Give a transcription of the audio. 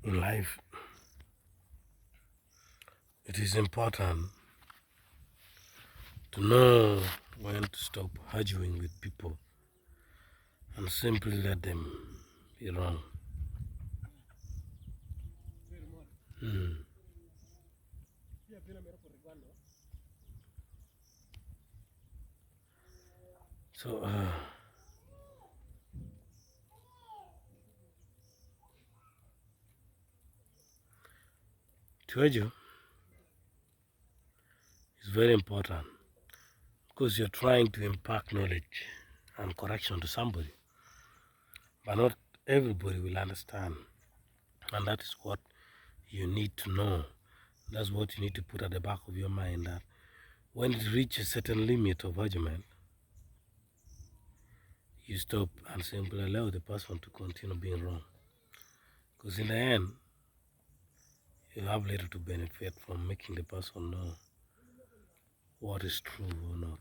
In life, it is important to know when to stop arguing with people and simply let them be wrong. So, to argue is very important because you're trying to impart knowledge and correction to somebody, but not everybody will understand, and that is what you need to know. That's what you need to put at the back of your mind, that when it reaches a certain limit of argument, you stop and simply allow the person to continue being wrong. Because in the end, you have little to benefit from making the person know what is true or not.